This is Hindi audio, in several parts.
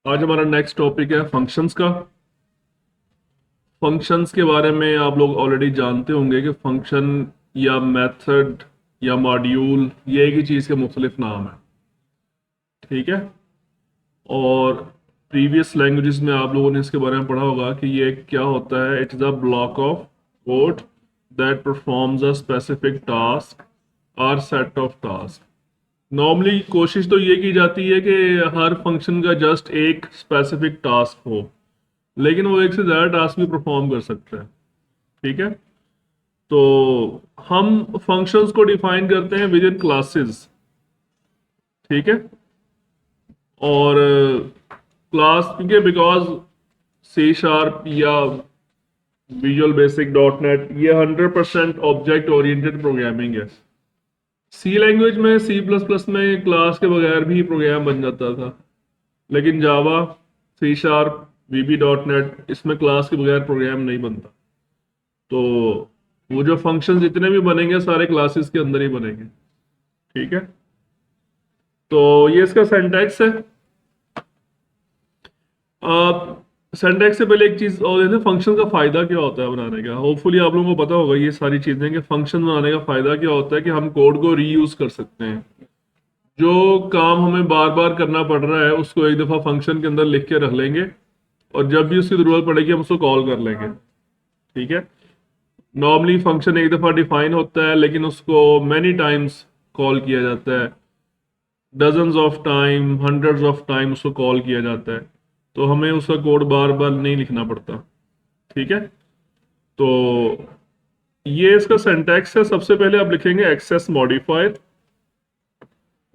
आज हमारा नेक्स्ट टॉपिक है फंक्शंस का। फंक्शंस के बारे में आप लोग ऑलरेडी जानते होंगे कि फंक्शन या मेथड या मॉड्यूल ये एक ही चीज़ के मुख्तलिफ नाम है। ठीक है। और प्रीवियस लैंग्वेजेस में आप लोगों ने इसके बारे में पढ़ा होगा कि ये क्या होता है। It is a block of code that performs a specific task और सेट ऑफ टास्क। नॉर्मली कोशिश तो ये की जाती है कि हर फंक्शन का जस्ट एक स्पेसिफिक टास्क हो, लेकिन वो एक से ज़्यादा टास्क भी परफॉर्म कर सकता है। ठीक है। तो हम फंक्शंस को डिफाइन करते हैं विद इन क्लासेस। ठीक है। और क्लास क्योंकि बिकॉज सी शार्प या विजुअल बेसिक डॉट नेट ये 100% ऑब्जेक्ट ओरिएंटेड प्रोग्रामिंग है। सी लैंग्वेज में सी प्लस प्लस में क्लास के बगैर भी प्रोग्राम बन जाता था, लेकिन जावा, सी शार्प, वीबी डॉट नेट इसमें क्लास के बगैर प्रोग्राम नहीं बनता। तो वो जो फंक्शंस जितने भी बनेंगे सारे क्लासेस के अंदर ही बनेंगे। ठीक है। तो ये इसका सिंटैक्स है। आप सिंटैक्स से पहले एक चीज और जैसे फंक्शन का फायदा क्या होता है बनाने का, होपफुली आप लोगों को पता होगा ये सारी चीजें कि फंक्शन बनाने का फायदा क्या होता है कि हम कोड को रीयूज कर सकते हैं। जो काम हमें बार बार करना पड़ रहा है उसको एक दफा फंक्शन के अंदर लिख के रख लेंगे और जब भी उसकी जरूरत पड़ेगी हम उसको कॉल कर लेंगे। ठीक है। नॉर्मली फंक्शन एक दफा डिफाइन होता है लेकिन उसको मैनी टाइम्स कॉल किया जाता है। Dozens of time, hundreds of time उसको कॉल किया जाता है। तो हमें उसका कोड बार बार नहीं लिखना पड़ता। ठीक है। तो ये इसका सिंटैक्स है। सबसे पहले आप लिखेंगे एक्सेस मॉडिफायर।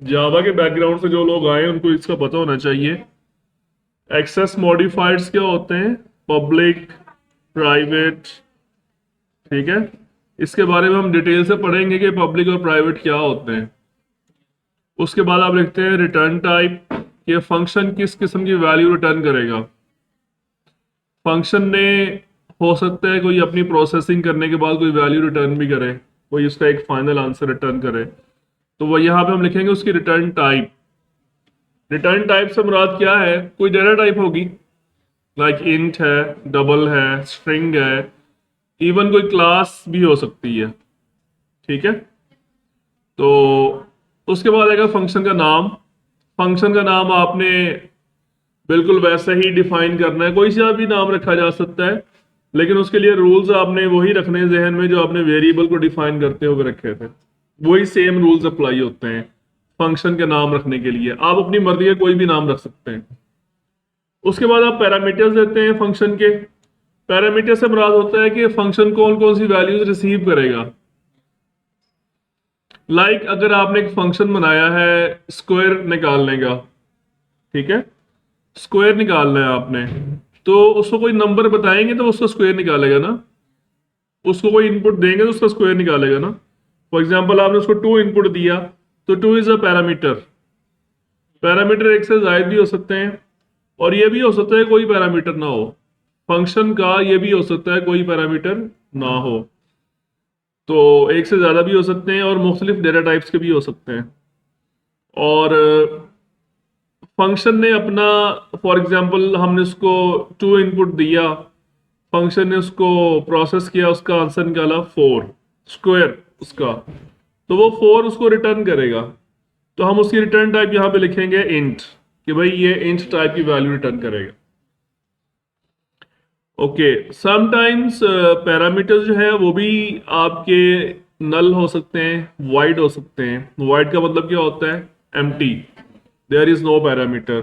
जावा के बैकग्राउंड से जो लोग आए हैं उनको इसका पता होना चाहिए। एक्सेस मॉडिफायर्स क्या होते हैं? Public, private. ठीक है। इसके बारे में हम डिटेल से पढ़ेंगे कि पब्लिक और प्राइवेट क्या होते हैं। उसके बाद आप लिखते हैं रिटर्न टाइप। ये फंक्शन किस किस्म की वैल्यू रिटर्न करेगा। फंक्शन ने हो सकता है कोई अपनी प्रोसेसिंग करने के बाद कोई वैल्यू रिटर्न भी करे, कोई उसका एक फाइनल आंसर रिटर्न करे। तो वो यहाँ पे हम लिखेंगे उसकी रिटर्न टाइप। रिटर्न टाइप से मुराद क्या है? कोई डेटा टाइप होगी, लाइक इंट है, डबल है, स्ट्रिंग है, इवन कोई क्लास भी हो सकती है। ठीक है। तो उसके बाद आएगा फंक्शन का नाम। फंक्शन का नाम आपने बिल्कुल वैसे ही डिफाइन करना है, कोई सा भी नाम रखा जा सकता है, लेकिन उसके लिए रूल्स आपने वही रखने हैं जहन में जो आपने वेरिएबल को डिफाइन करते हुए रखे थे। वही सेम रूल्स अप्लाई होते हैं फंक्शन के नाम रखने के लिए। आप अपनी मर्जी का कोई भी नाम रख सकते हैं। उसके बाद आप पैरामीटर्स देते हैं फंक्शन के। पैरामीटर से मुराद होता है कि फंक्शन कौन कौन सी वैल्यूज रिसीव करेगा। अगर आपने एक फंक्शन बनाया है स्क्वायर निकालने का, ठीक है, स्क्वायर निकालना है आपने, तो उसको कोई नंबर बताएंगे तो उसका स्क्वायर निकालेगा ना। उसको कोई इनपुट देंगे तो उसका स्क्वायर निकालेगा ना। फॉर एग्जाम्पल आपने उसको 2 इनपुट दिया, तो 2 इज अ पैरामीटर। पैरामीटर एक से ज्यादा भी हो सकते हैं और ये भी हो सकता है कोई पैरामीटर ना हो। फंक्शन का ये भी हो सकता है कोई पैरामीटर ना हो। तो एक से ज्यादा भी हो सकते हैं और मुख्तलिफ डेटा टाइप्स के भी हो सकते हैं। और फंक्शन ने अपना, फॉर एग्जांपल हमने उसको 2 इनपुट दिया, फंक्शन ने उसको प्रोसेस किया, उसका आंसर निकाला 4 स्क्वायर उसका, तो वो 4 उसको रिटर्न करेगा। तो हम उसकी रिटर्न टाइप यहाँ पे लिखेंगे इंट, कि भाई ये इंट टाइप की वैल्यू रिटर्न करेगा। ओके। समटाइम्स पैरामीटर्स जो है वो भी आपके नल हो सकते हैं, वाइड हो सकते हैं। वाइड का मतलब क्या होता है? Empty, there is no parameter.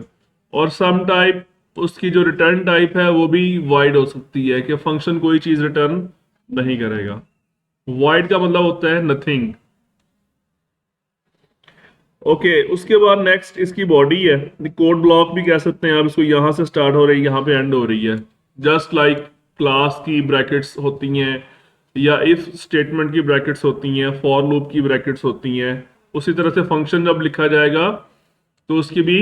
और सम टाइप उसकी जो रिटर्न टाइप है वो भी वाइड हो सकती है कि फंक्शन कोई चीज रिटर्न नहीं करेगा। वाइड का मतलब होता है नथिंग। ओके। उसके बाद नेक्स्ट इसकी बॉडी है, कोड ब्लॉक भी कह सकते हैं आप इसको। यहां से स्टार्ट हो रही है, यहां पे एंड हो रही है। जस्ट लाइक क्लास की ब्रैकेट्स होती हैं या इफ स्टेटमेंट की ब्रैकेट्स होती हैं, फॉर लूप की ब्रैकेट्स होती हैं, उसी तरह से फंक्शन जब लिखा जाएगा तो उसकी भी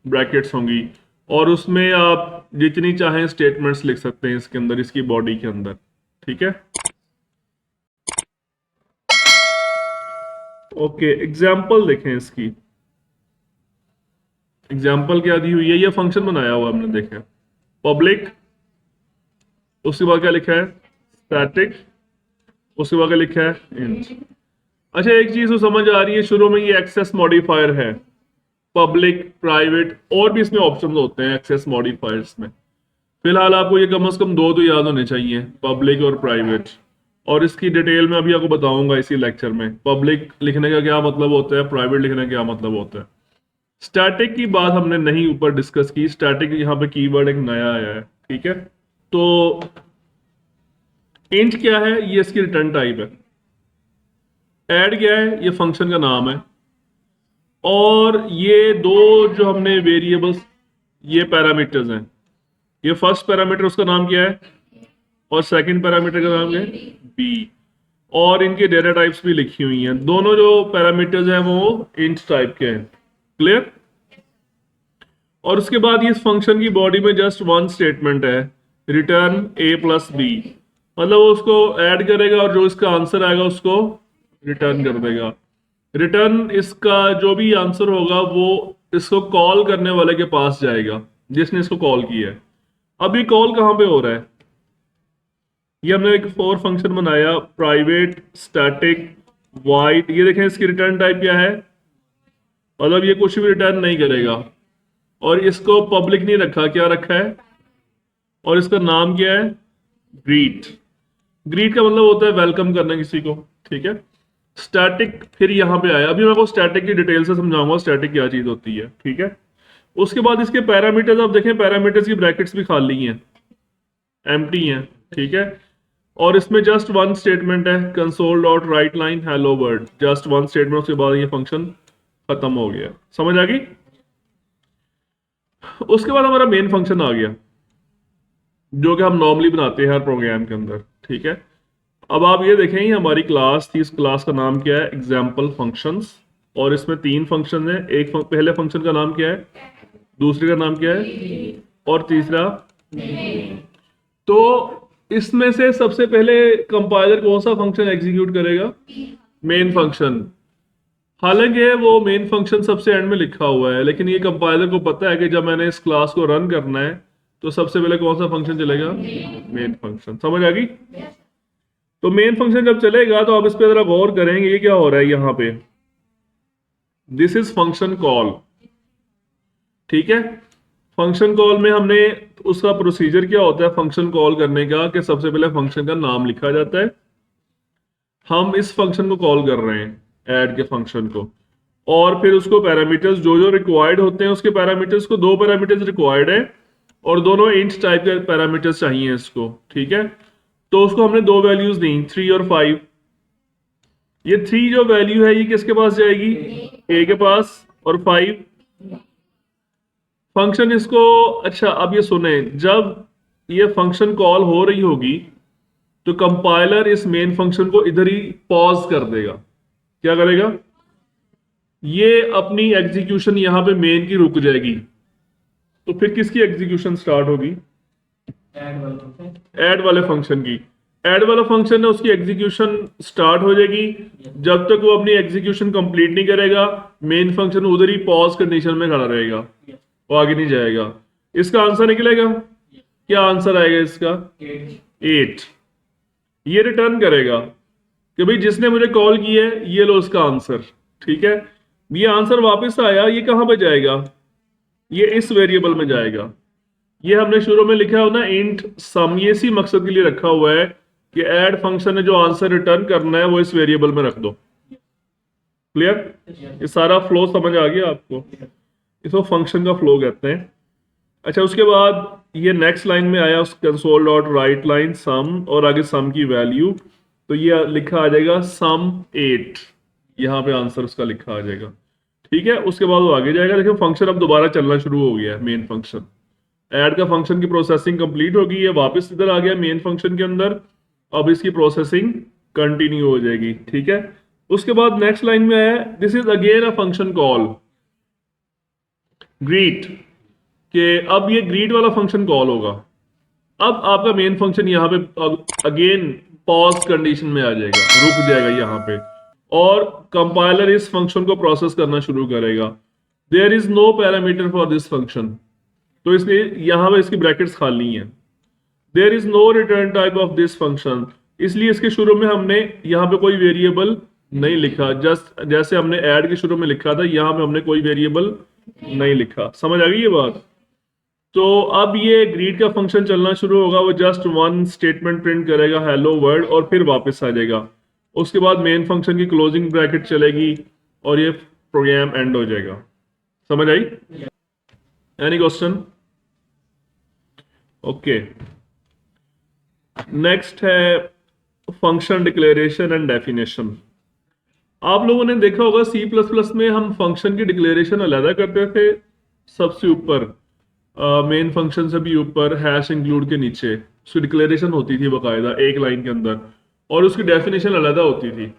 ब्रैकेट्स होंगी। और उसमें आप जितनी चाहें स्टेटमेंट्स लिख सकते हैं इसके अंदर, इसकी बॉडी के अंदर। ठीक है। ओके। एग्जाम्पल देखें इसकी। एग्जाम्पल क्या दी हुई है, ये फंक्शन बनाया हुआ हमने देखा, पब्लिक, उसके बाद क्या लिखा है स्टैटिक, उसके बाद क्या लिखा है इंट। अच्छा एक चीज तो समझ आ रही है, शुरू में ये एक्सेस मॉडिफायर है, पब्लिक प्राइवेट और भी इसमें ऑप्शंस होते हैं एक्सेस मॉडिफायर्स में। फिलहाल आपको ये कम से कम दो तो याद होने चाहिए, पब्लिक और प्राइवेट, और इसकी डिटेल में अभी आपको बताऊंगा इसी लेक्चर में पब्लिक लिखने का क्या मतलब होता है, प्राइवेट लिखने का क्या मतलब होता है। स्टैटिक की बात हमने नहीं ऊपर डिस्कस की, स्टैटिक यहाँ पे कीवर्ड एक नया आया है, ठीक है। तो इंट क्या है, ये इसकी रिटर्न टाइप है। ऐड क्या है, ये फंक्शन का नाम है। और ये दो जो हमने वेरिएबल्स, ये पैरामीटर्स हैं, ये फर्स्ट पैरामीटर उसका नाम क्या है और सेकंड पैरामीटर का नाम क्या है बी, और इनके डेटा टाइप्स भी लिखी हुई हैं। दोनों जो पैरामीटर्स हैं वो इंट टाइप के हैं, क्लियर। और उसके बाद ये इस फंक्शन की बॉडी में जस्ट वन स्टेटमेंट है, रिटर्न a प्लस बी, मतलब वो उसको ऐड करेगा और जो इसका आंसर आएगा उसको रिटर्न कर देगा। रिटर्न इसका जो भी आंसर होगा वो इसको कॉल करने वाले के पास जाएगा जिसने इसको कॉल किया है। अब ये कॉल कहां पे हो रहा है, ये हमने एक फॉर फंक्शन बनाया, प्राइवेट स्टैटिक वाइड, ये देखें इसकी रिटर्न टाइप क्या है, मतलब ये कुछ भी रिटर्न नहीं करेगा। और इसको पब्लिक नहीं रखा, क्या रखा है, और इसका नाम क्या है ग्रीट। ग्रीट का मतलब होता है वेलकम करना किसी को, ठीक है। स्टैटिक फिर यहाँ पे आया, अभी मैं आपको स्टैटिक की डिटेल से समझाऊंगा स्टैटिक क्या चीज होती है, ठीक है। उसके बाद इसके पैरामीटर्स आप देखें, पैरामीटर्स की ब्रैकेट्स भी खाली हैं, एम्प्टी हैं, ठीक है। और इसमें जस्ट वन स्टेटमेंट है, console dot right line hello world, just one statement, उसके बाद ये फंक्शन खत्म हो गया, समझ आ गई। उसके बाद हमारा मेन फंक्शन आ गया जो कि हम नॉर्मली बनाते हैं हर प्रोग्राम के अंदर, ठीक है। अब आप ये देखें, ये हमारी क्लास थी, इस क्लास का नाम क्या है एग्जाम्पल फंक्शंस, और इसमें तीन फंक्शन है, एक पहले फंक्शन का नाम क्या है, दूसरे का नाम क्या है, और तीसरा। तो इसमें से सबसे पहले कंपाइलर कौन सा फंक्शन एग्जीक्यूट करेगा, मेन फंक्शन। हालांकि वो मेन फंक्शन सबसे एंड में लिखा हुआ है, लेकिन ये कंपाइलर को पता है कि जब मैंने इस क्लास को रन करना है तो सबसे पहले कौन सा फंक्शन चलेगा, मेन फंक्शन, समझ आ गई। तो मेन फंक्शन जब चलेगा तो आप इस पे जरा गौर करेंगे, ये क्या हो रहा है यहाँ पे, दिस इज फंक्शन कॉल, ठीक है। फंक्शन कॉल में हमने उसका प्रोसीजर क्या होता है फंक्शन कॉल करने का, कि सबसे पहले फंक्शन का नाम लिखा जाता है, हम इस फंक्शन को कॉल कर रहे हैं ऐड के फंक्शन को, और फिर उसको पैरामीटर्स जो जो रिक्वायर्ड होते हैं, उसके पैरामीटर्स को, दो पैरामीटर्स रिक्वायर्ड है और दोनों इंट टाइप के पैरामीटर्स चाहिए इसको, ठीक है। तो उसको हमने दो वैल्यूज दी 3 और 5। ये 3 जो वैल्यू है ये किसके पास जाएगी, ए के पास, और 5 फंक्शन इसको। अच्छा अब ये सुने, जब ये फंक्शन कॉल हो रही होगी तो कंपाइलर इस मेन फंक्शन को इधर ही पॉज कर देगा, क्या करेगा, ये अपनी एग्जीक्यूशन यहां पे मेन की रुक जाएगी, तो फिर किसकी एग्जीक्यूशन स्टार्ट होगी, ऐड वाले फंक्शन की। ऐड वाला फंक्शन है उसकी एग्जीक्यूशन स्टार्ट हो जाएगी, जब तक वो अपनी एग्जीक्यूशन कंप्लीट नहीं करेगा मेन फंक्शन उधर ही पॉज कंडीशन में खड़ा रहेगा, वो आगे नहीं जाएगा। इसका आंसर निकलेगा, क्या आंसर आएगा इसका 8। ये रिटर्न करेगा कि भाई जिसने मुझे कॉल किया है ये लो उसका आंसर, ठीक है। ये आंसर वापस आया, ये कहां पे जाएगा, ये इस वेरिएबल में जाएगा। ये हमने शुरू में लिखा है ना इंट सम, ये इसी मकसद के लिए रखा हुआ है कि ऐड फंक्शन ने जो आंसर रिटर्न करना है वो इस वेरिएबल में रख दो, क्लियर। ये सारा फ्लो समझ आ गया आपको, इसको फंक्शन का फ्लो कहते हैं। अच्छा उसके बाद ये नेक्स्ट लाइन में आया उस कंसोल डॉट राइट लाइन सम, और आगे सम की वैल्यू, तो ये लिखा आ जाएगा सम 8, यहाँ पे आंसर उसका लिखा आ जाएगा, ठीक है। उसके बाद वो आगे जाएगा, देखिए फंक्शन अब दोबारा चलना शुरू हो गया है, मेन फंक्शन ऐड का फंक्शन की प्रोसेसिंग कंप्लीट होगी, ये वापस इधर आ गया मेन फंक्शन के अंदर, अब इसकी प्रोसेसिंग कंटिन्यू हो जाएगी, ठीक है। उसके बाद नेक्स्ट लाइन में आया this is again a function call greet, कि अब ये ग्रीट वाला फंक्शन कॉल होगा। अब आपका मेन फंक्शन यहाँ पे अगेन पॉज कंडीशन में आ जाएगा, रुक जाएगा यहाँ पे, और कंपाइलर इस फंक्शन को प्रोसेस करना शुरू करेगा। There is no parameter for this function, तो इसलिए यहां पर इसकी ब्रैकेट्स खाली हैं। There is no return type of this function, इसलिए इसके शुरू में हमने यहाँ पे कोई वेरिएबल नहीं लिखा, जस्ट जैसे हमने ऐड के शुरू में लिखा था, यहाँ पे हमने कोई वेरिएबल नहीं लिखा। समझ आ गई ये बात? तो अब ये ग्रीट का फंक्शन चलना शुरू होगा, वो जस्ट वन स्टेटमेंट प्रिंट करेगा हेलो वर्ल्ड और फिर वापस आ जाएगा। उसके बाद मेन फंक्शन की क्लोजिंग ब्रैकेट चलेगी और ये प्रोग्राम एंड हो जाएगा। समझ आई? Any question? ओके, नेक्स्ट है फंक्शन डिक्लेरेशन एंड डेफिनेशन। आप लोगों ने देखा होगा सी प्लस प्लस में हम फंक्शन की डिक्लेरेशन अलग करते थे, सबसे ऊपर मेन फंक्शन से भी ऊपर हैश इंक्लूड के नीचे उसकी डिक्लेरेशन होती थी बकायदा एक लाइन के अंदर, और उसकी डेफिनेशन अलग होती थी।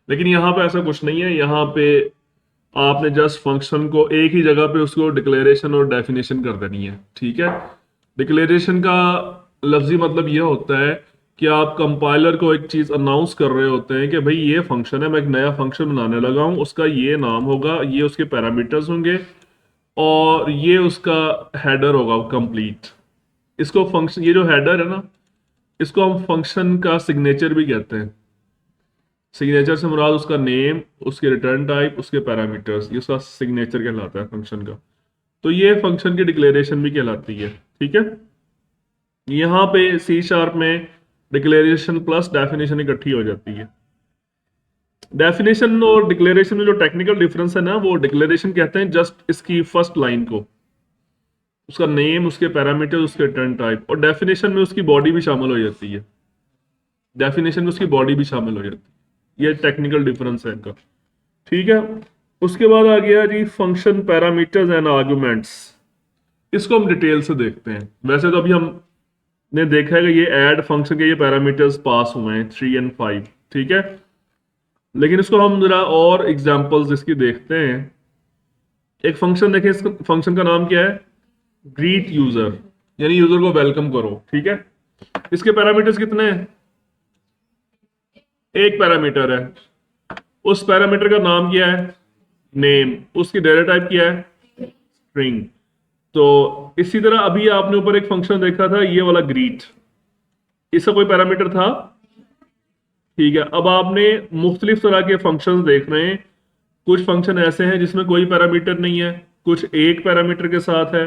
लेकिन यहाँ पे ऐसा कुछ नहीं है, यहाँ पे आपने जस्ट फंक्शन को एक ही जगह पे उसको डिक्लेरेशन और डेफिनेशन कर देनी है। ठीक है, डिक्लेरेशन का लफ्जी मतलब ये होता है कि आप कंपाइलर को एक चीज अनाउंस कर रहे होते हैं कि भाई ये फंक्शन है, मैं एक नया फंक्शन बनाने लगा हूं, उसका ये नाम होगा, ये उसके पैरामीटर्स होंगे और ये उसका हेडर होगा कंप्लीट। इसको फंक्शन, ये जो हेडर है ना, इसको हम फंक्शन का सिग्नेचर भी कहते हैं। सिग्नेचर से मुराद उसका नेम, उसके रिटर्न टाइप, उसके पैरामीटर्स, ये उसका सिग्नेचर कहलाता है फंक्शन का। तो ये फंक्शन की डिक्लेरेशन भी कहलाती है। ठीक है, यहाँ पे सी शार्प में डिक्लेरेशन प्लस डेफिनेशन इकट्ठी हो जाती है। डेफिनेशन और डिक्लेरेशन में जो टेक्निकल डिफरेंस है ना, वो डिक्लेरेशन कहते हैं जस्ट इसकी फर्स्ट लाइन को, उसका नेम, उसके पैरामीटर, उसके रिटर्न टाइप, और डेफिनेशन में उसकी बॉडी भी शामिल हो जाती है। डेफिनेशन में उसकी बॉडी भी शामिल हो जाती है। ये टेक्निकल डिफरेंस है इनका। ठीक है, उसके बाद आ गया जी फंक्शन पैरामीटर्स एंड आर्गुमेंट्स। इसको हम डिटेल से देखते हैं। वैसे तो अभी हमने देखा है कि ये ऐड फंक्शन के ये पैरामीटर्स पास हुए हैं 3 और 5। ठीक है, लेकिन इसको हम जरा और एग्जांपल्स इसकी देखते हैं। एक फंक्शन देखें, इस फंक्शन का नाम क्या है? ग्रीट यूजर, यानी यूजर को वेलकम करो। ठीक है, इसके पैरामीटर्स कितने हैं? एक पैरामीटर है। उस पैरामीटर का नाम क्या है? नेम। उसकी डेटा टाइप क्या है? स्ट्रिंग। तो इसी तरह अभी आपने ऊपर एक फंक्शन देखा था, ये वाला ग्रीट, इसका कोई पैरामीटर था? ठीक है, अब आपने मुख्तलिफ तरह के फंक्शंस देख रहे हैं। कुछ फंक्शन ऐसे हैं जिसमें कोई पैरामीटर नहीं है, कुछ एक पैरामीटर के साथ है।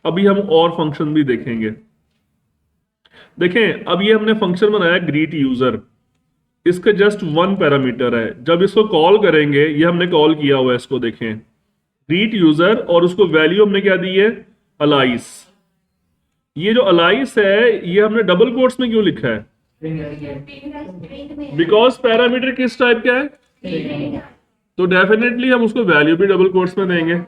अभी हम और फंक्शन भी देखेंगे। देखें, अब ये हमने फंक्शन बनाया ग्रीट यूजर, इसका जस्ट वन पैरामीटर है। जब इसको कॉल करेंगे, ये हमने कॉल किया हुआ है इसको, देखें ग्रीट यूजर, और उसको वैल्यू हमने क्या दी है? अलाइस। ये जो अलाइस है ये हमने डबल कोट्स में क्यों लिखा है? बिकॉज पैरामीटर किस टाइप का है? तो डेफिनेटली हम उसको वैल्यू भी डबल कोट्स में देंगे।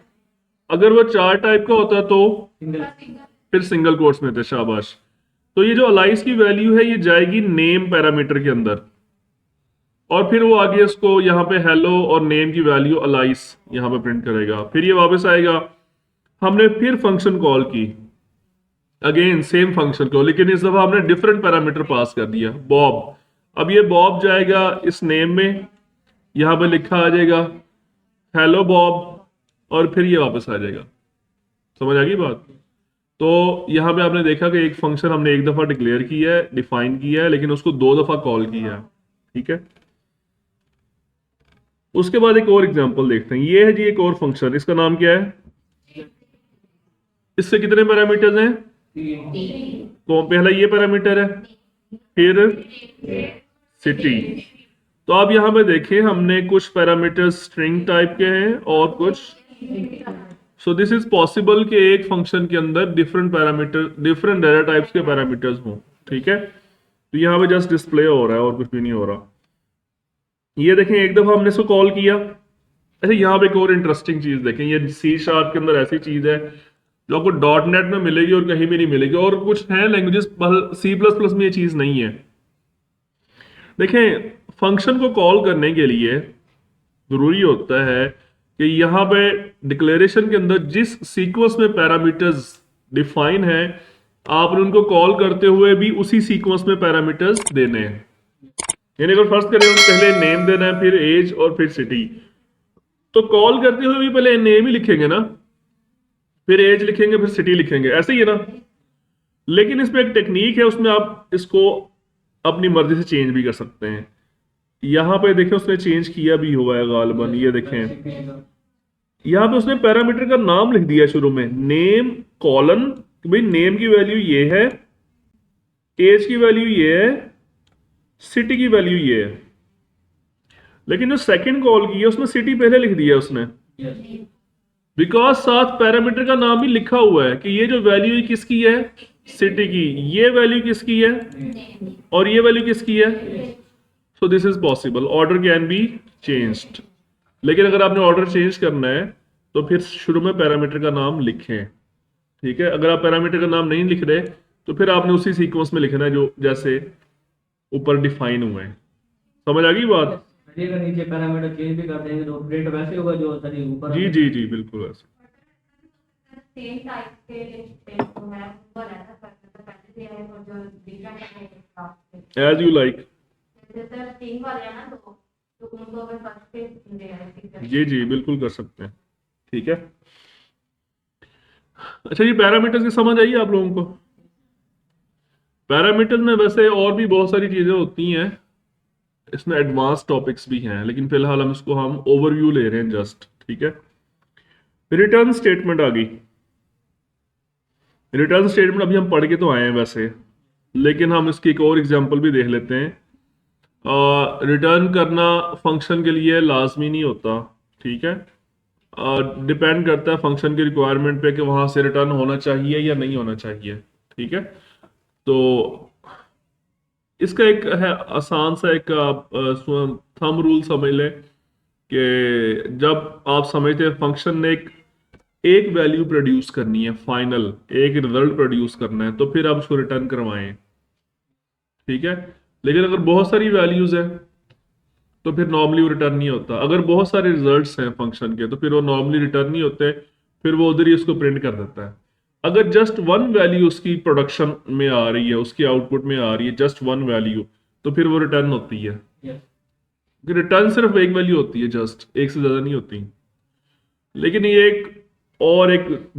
अगर वो 4 टाइप का होता तो फिर सिंगल कोट्स में थे। शाबाश। तो ये जो अलाइस की वैल्यू है ये जाएगी नेम पैरामीटर के अंदर, और फिर वो आगे इसको यहाँ पे हेलो और नेम की वैल्यू अलाइस यहाँ पे प्रिंट करेगा। फिर ये वापस आएगा। हमने फिर फंक्शन कॉल की, अगेन सेम फंक्शन को, लेकिन इस दफा हमने डिफरेंट पैरामीटर पास कर दिया, बॉब। अब ये बॉब जाएगा इस नेम में, यहाँ पे लिखा आ जाएगा हेलो बॉब, और फिर ये वापस आ जाएगा। समझ आ गई बात? तो यहाँ पे आपने देखा कि एक फंक्शन हमने एक दफा डिक्लेयर किया है, डिफाइन किया है, लेकिन उसको 2 दफा कॉल किया है। ठीक है, उसके बाद एक और एग्जांपल देखते हैं। ये है जी एक और फंक्शन, इसका नाम क्या है? इससे कितने पैरामीटर्स हैं? तो पहला ये पैरामीटर है, फिर सिटी। तो आप यहां पे देखें, हमने कुछ पैरामीटर्स स्ट्रिंग टाइप के हैं और कुछ। सो दिस इज पॉसिबल कि एक फंक्शन के अंदर different parameter, different data types के पैरामीटर्स हों। ठीक है, तो यहां पे जस्ट डिस्प्ले हो रहा है और कुछ भी नहीं हो रहा। ये देखें, एक दफा हमने इसको कॉल किया। अच्छा, यहाँ पे एक और इंटरेस्टिंग चीज देखें, ये सी शार्प के अंदर ऐसी चीज है जो आपको डॉट नेट में मिलेगी और कहीं भी नहीं मिलेगी, और कुछ है लैंग्वेजेस, सी प्लस प्लस में ये चीज नहीं है। देखें, फंक्शन को कॉल करने के लिए जरूरी होता है कि यहाँ पे डिक्लेरेशन के अंदर जिस सीक्वेंस में पैरामीटर्स डिफाइन है, आपने उनको कॉल करते हुए भी उसी सीक्वेंस में पैरामीटर्स देने हैं। यानी अगर फर्स्ट करें, पहले नेम देना है, फिर एज और फिर सिटी। तो कॉल करते हुए भी पहले नेम ही लिखेंगे ना, फिर एज लिखेंगे, फिर सिटी लिखेंगे, ऐसे ही है ना। लेकिन इसमें एक टेक्निक है, उसमें आप इसको अपनी मर्जी से चेंज भी कर सकते हैं। यहाँ पे देखें उसने चेंज किया भी हुआ है गालिबन, ये देखें यहाँ पे उसने पैरामीटर का नाम लिख दिया शुरू में, नेम कॉलन, भाई नेम की वैल्यू ये है, एज की वैल्यू ये है, सिटी की वैल्यू ये है। लेकिन जो सेकंड कॉल की है उसमें सिटी पहले लिख दिया उसने, बिकॉज साथ पैरामीटर का नाम ही लिखा हुआ है कि ये जो वैल्यू है किसकी है, सिटी की, ये वैल्यू किसकी है, और ये वैल्यू किसकी है। So this is possible, order can be changed. लेकिन अगर आपने ऑर्डर चेंज करना है तो फिर शुरू में पैरामीटर का नाम लिखें, ठीक है। अगर आप पैरामीटर का नाम नहीं लिख रहे तो फिर आपने उसी सीक्वेंस में लिखना है जो जैसे ऊपर डिफाइन हुए हैं। समझ आ गई बात? अगर नीचे पैरामीटर चेंज भी कर देंगे तो प्रिंट वैसे होगा जो होता है ऊपर। जी जी जी बिल्कुल वैसे। सेम टाइप के जो है वो रहता है, पहले से है और जो डिफरेंट है एज यू लाइक। जैसे तीन वाले हैं ना, तो उनको अगर फर्स्ट पे दे रहे हैं। जी जी बिल्कुल कर सकते हैं, ठीक है। अच्छा, ये पैरामीटर्स की समझ आई आप लोगों को? पैरामीटर्स में वैसे और भी बहुत सारी चीजें होती हैं, इसमें एडवांस टॉपिक्स भी हैं, लेकिन फिलहाल हम ओवरव्यू ले रहे हैं जस्ट, ठीक है। रिटर्न स्टेटमेंट आ गई। रिटर्न स्टेटमेंट अभी हम पढ़ के तो आए हैं वैसे, लेकिन हम इसकी एक और एग्जांपल भी देख लेते हैं। रिटर्न करना फंक्शन के लिए लाजमी नहीं होता, ठीक है। डिपेंड करता है फंक्शन की रिक्वायरमेंट पे कि वहां से रिटर्न होना चाहिए या नहीं होना चाहिए, ठीक है। तो इसका एक है आसान सा एक थंब रूल समझ लें कि जब आप समझते हैं फंक्शन ने एक वैल्यू प्रोड्यूस करनी है, फाइनल एक रिजल्ट प्रोड्यूस करना है, तो फिर आप उसको रिटर्न करवाएं, ठीक है। लेकिन अगर बहुत सारी वैल्यूज हैं तो फिर नॉर्मली वो रिटर्न नहीं होता। अगर बहुत सारे रिजल्ट्स हैं फंक्शन के तो फिर वो नॉर्मली रिटर्न नहीं होते, फिर वो उधर ही उसको प्रिंट कर देता है। अगर जस्ट वन वैल्यू उसकी प्रोडक्शन में आ रही है, उसकी आउटपुट में आ रही है जस्ट वन वैल्यू, तो फिर वो रिटर्न होती है। रिटर्न सिर्फ एक वैल्यू होती है, जस्ट एक से ज्यादा नहीं होती। लेकिन ये एक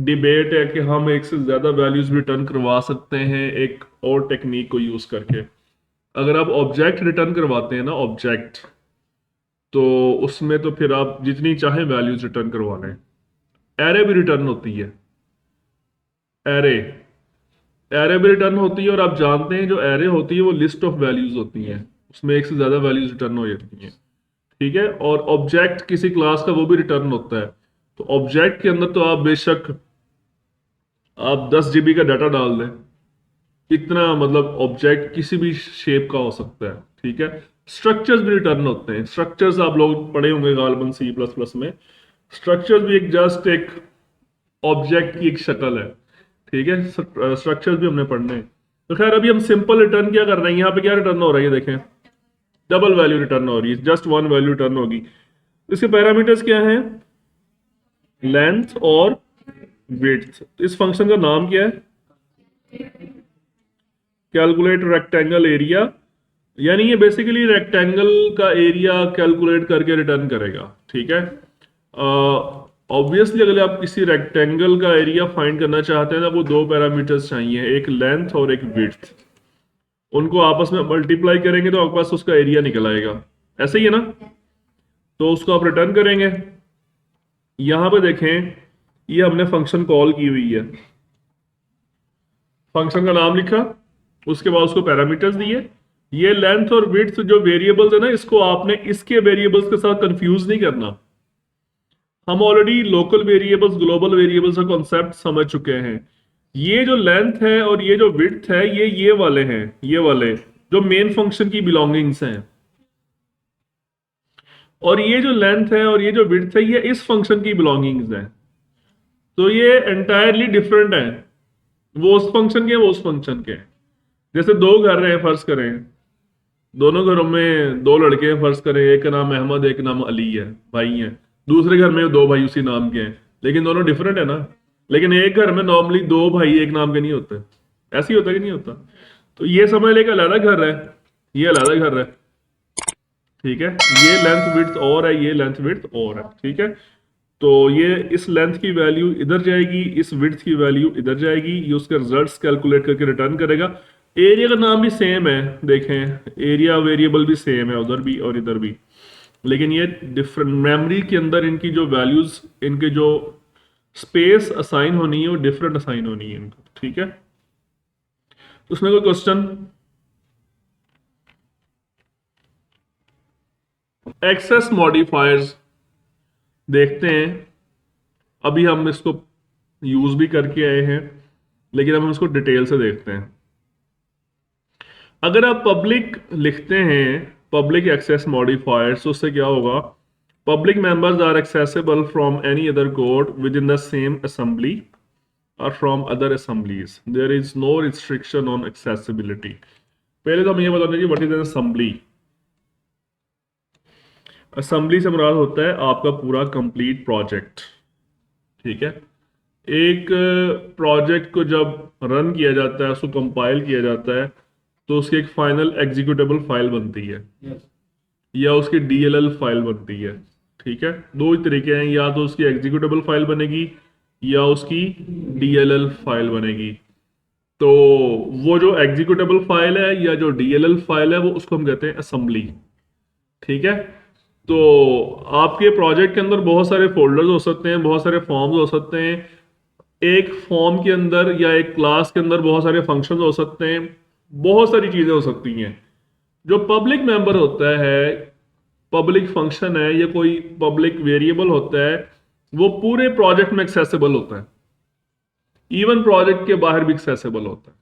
डिबेट है कि हम एक से ज्यादा वैल्यूज रिटर्न करवा सकते हैं एक और टेक्निक को यूज करके। अगर आप ऑब्जेक्ट रिटर्न करवाते हैं ना, ऑब्जेक्ट, तो उसमें तो फिर आप जितनी चाहे वैल्यूज रिटर्न करवा लें। एरे भी रिटर्न होती है, एरे एरे भी रिटर्न होती है, और आप जानते हैं जो एरे होती है वो लिस्ट ऑफ वैल्यूज होती हैं, उसमें एक से ज्यादा वैल्यूज रिटर्न हो जाती हैं, ठीक है। और ऑब्जेक्ट किसी क्लास का वो भी रिटर्न होता है। तो ऑब्जेक्ट के अंदर तो आप बेशक आप 10 GB का डाटा डाल दें, इतना मतलब ऑब्जेक्ट किसी भी शेप का हो सकता है, ठीक है। स्ट्रक्चर्स भी रिटर्न होते हैं। स्ट्रक्चर्स आप लोग पढ़े होंगे गालिबन C++ में। स्ट्रक्चर्स भी जस्ट एक ऑब्जेक्ट की एक शक्ल है, ठीक है। स्ट्रक्चर्स भी हमने पढ़ने हैं। तो खैर अभी हम सिंपल रिटर्न क्या कर रहे हैं, यहाँ पे क्या रिटर्न हो रहा है ये देखें, डबल वैल्यू रिटर्न हो रही है, जस्ट वन वैल्यू रिटर्न होगी। इसके पैरामीटर्स क्या हैं, लेंथ और विड्थ। इस फंक्शन का नाम क्या है, कैलकुलेट रेक्टेंगल एरिया, यानी ये बेसिकली रेक्टेंगल का एरिया कैलकुलेट करके रिटर्न करेगा, ठीक है। ऑब्वियसली अगर आप किसी रेक्टेंगल का एरिया फाइंड करना चाहते हैं ना, वो दो पैरामीटर्स चाहिए, एक लेंथ और एक विड्थ। उनको आपस में मल्टीप्लाई करेंगे तो आपके पास उसका एरिया निकल आएगा, ऐसे ही है ना। तो उसको आप रिटर्न करेंगे। यहां पे देखें, ये हमने फंक्शन कॉल की हुई है, फंक्शन का नाम लिखा, उसके बाद उसको पैरामीटर्स दिए। ये लेंथ और विड्थ जो वेरिएबल्स है ना, इसको आपने इसके वेरिएबल्स के साथ कंफ्यूज नहीं करना। हम already local variables, global variables का कॉन्सेप्ट समझ चुके हैं। ये जो लेंथ है और ये जो विड्थ है, ये वाले हैं, ये वाले जो मेन फंक्शन की बिलोंगिंग्स हैं। और ये जो लेंथ है और ये जो विड्थ है, ये इस फंक्शन की बिलोंगिंग्स हैं। तो ये एंटायरली डिफरेंट है, वो उस फंक्शन के, वो उस फंक्शन के। जैसे दो घर हैं, फर्ज करें दोनों घरों में दो लड़के हैं, फर्ज करें एक का नाम अहमद एक नाम अली है, भाई हैं। दूसरे घर में दो भाई उसी नाम के हैं, लेकिन दोनों डिफरेंट है ना। लेकिन एक घर में नॉर्मली दो भाई एक नाम के नहीं होते, ऐसे ही होता कि नहीं होता। तो ये समझ लेगा अलग घर है, ये अलग घर है। ठीक है, ये लेंथ विड्थ और है, ये लेंथ विड्थ और है। ठीक है, तो ये इस लेंथ की वैल्यू इधर जाएगी, इस विड्थ की वैल्यू इधर जाएगी, ये उसके रिजल्ट्स कैलकुलेट करके रिटर्न करेगा। एरिया का नाम भी सेम है, देखें एरिया वेरिएबल भी सेम है उधर भी और इधर भी, लेकिन ये डिफरेंट मेमोरी के अंदर इनकी जो वैल्यूज, इनके जो स्पेस असाइन होनी है वो डिफरेंट असाइन होनी है इनको। ठीक है, तो उसमें कोई क्वेश्चन? एक्सेस मॉडिफायर्स देखते हैं, अभी हम इसको यूज भी करके आए हैं, लेकिन अब हम इसको डिटेल से देखते हैं। अगर आप पब्लिक लिखते हैं, पब्लिक एक्सेस मॉडिफायर्स, तो उससे क्या होगा? Public members are accessible from any other code within the same assembly और from other assemblies, there is no restriction on accessibility. पहले तो हम ये बताना चाहिए what is an assembly. Assembly से मुराद होता है आपका पूरा कंप्लीट प्रोजेक्ट। ठीक है, एक प्रोजेक्ट को जब रन किया जाता है, उसको कंपाइल किया जाता है, तो उसकी एक फाइनल एग्जीक्यूटेबल फाइल बनती है Yes. या उसकी डीएलएल फाइल बनती है। ठीक है, दो ही तरीके हैं, या तो उसकी एग्जीक्यूटेबल फाइल बनेगी या उसकी डीएलएल फाइल बनेगी। तो वो जो एग्जीक्यूटेबल फाइल है या जो डीएलएल फाइल है, वो उसको हम कहते हैं असेंबली। ठीक है, तो आपके प्रोजेक्ट के अंदर बहुत सारे फोल्डर्स हो सकते हैं, बहुत सारे फॉर्म्स हो सकते हैं, एक फॉर्म के अंदर या एक क्लास के अंदर बहुत सारे फंक्शंस हो सकते हैं, बहुत सारी चीजें हो सकती हैं। जो पब्लिक मेंबर होता है, पब्लिक फंक्शन है या कोई पब्लिक वेरिएबल होता है, वो पूरे प्रोजेक्ट में एक्सेसिबल होता है, इवन प्रोजेक्ट के बाहर भी एक्सेसिबल होता है।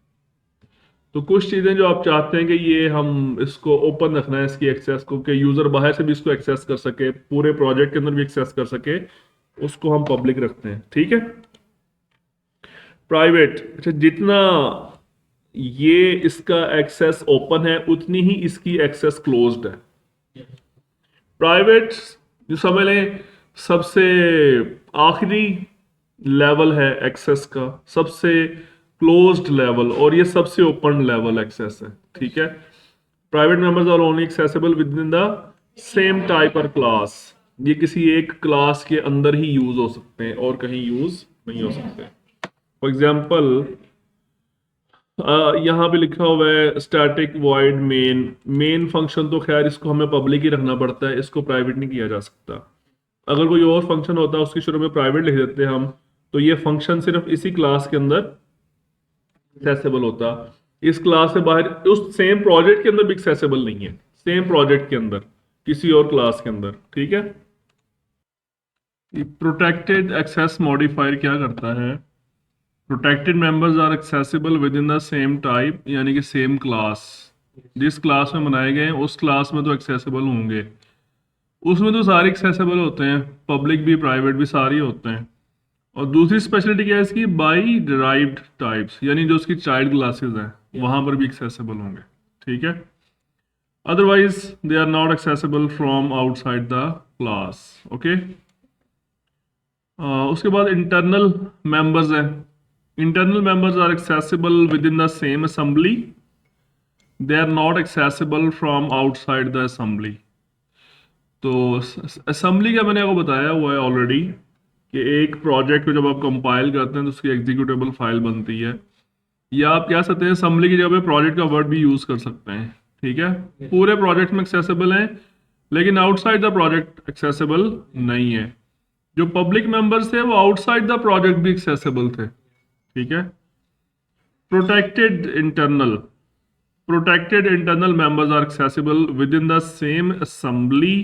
तो कुछ चीजें जो आप चाहते हैं कि ये हम इसको ओपन रखना है, इसकी एक्सेस को, कि यूजर बाहर से भी इसको एक्सेस कर सके, पूरे प्रोजेक्ट के अंदर भी एक्सेस कर सके, उसको हम पब्लिक रखते हैं। ठीक है, प्राइवेट, अच्छा, जितना ये इसका एक्सेस ओपन है उतनी ही इसकी एक्सेस क्लोज्ड है। प्राइवेट जो समझ लें सबसे आखिरी लेवल है एक्सेस का, सबसे क्लोज्ड लेवल, और ये सबसे ओपन लेवल एक्सेस है। ठीक है, private members are only accessible within the same type और क्लास। ये किसी एक क्लास के अंदर ही यूज हो सकते हैं और कहीं यूज नहीं हो सकते। फॉर एग्जाम्पल यहाँ पे लिखा हुआ है static void main. Main function तो खैर इसको हमें पब्लिक ही रखना पड़ता है, इसको प्राइवेट नहीं किया जा सकता। अगर कोई और फंक्शन होता है उसके शुरू में प्राइवेट लिख देते हैं हम, तो ये फंक्शन सिर्फ इसी क्लास के अंदर एक्सेसिबल होता, इस क्लास से बाहर उस सेम प्रोजेक्ट के अंदर भी एक्सेसिबल नहीं है, सेम प्रोजेक्ट के अंदर किसी और क्लास के अंदर। ठीक है, प्रोटेक्टेड एक्सेस मॉडिफायर क्या करता है? Protected members are accessible within the same type, यानी कि सेम क्लास। जिस क्लास में बनाए गए हैं उस क्लास में तो एक्सेसिबल होंगे, उसमें तो सारे एक्सेसिबल होते हैं, पब्लिक भी प्राइवेट भी सारे होते हैं। और दूसरी स्पेशलिटी क्या है इसकी? बाई डिराइव्ड टाइप्स, यानी जो उसकी चाइल्ड क्लासेस हैं वहां पर भी एक्सेसिबल होंगे। ठीक है, otherwise they are not accessible from outside the class. Okay, उसके बाद इंटरनल मेंबर्स हैं। Internal members are accessible within the same assembly, they are not accessible from outside the assembly. तो असेंबली का मैंने आपको बताया हुआ है ऑलरेडी कि एक प्रोजेक्ट को जब आप कंपाइल करते हैं तो उसकी एग्जीक्यूटेबल फाइल बनती है, या आप कह सकते हैं असेंबली की जगह पे प्रोजेक्ट का वर्ड भी यूज कर सकते हैं। ठीक है, पूरे प्रोजेक्ट में एक्सेसिबल है, लेकिन आउटसाइड द प्रोजेक्ट एक्सेसिबल नहीं है। जो पब्लिक मेंबर्स थे वो आउटसाइड द प्रोजेक्ट भी एक्सेसिबल थे। ठीक है, protected internal members are accessible within the same assembly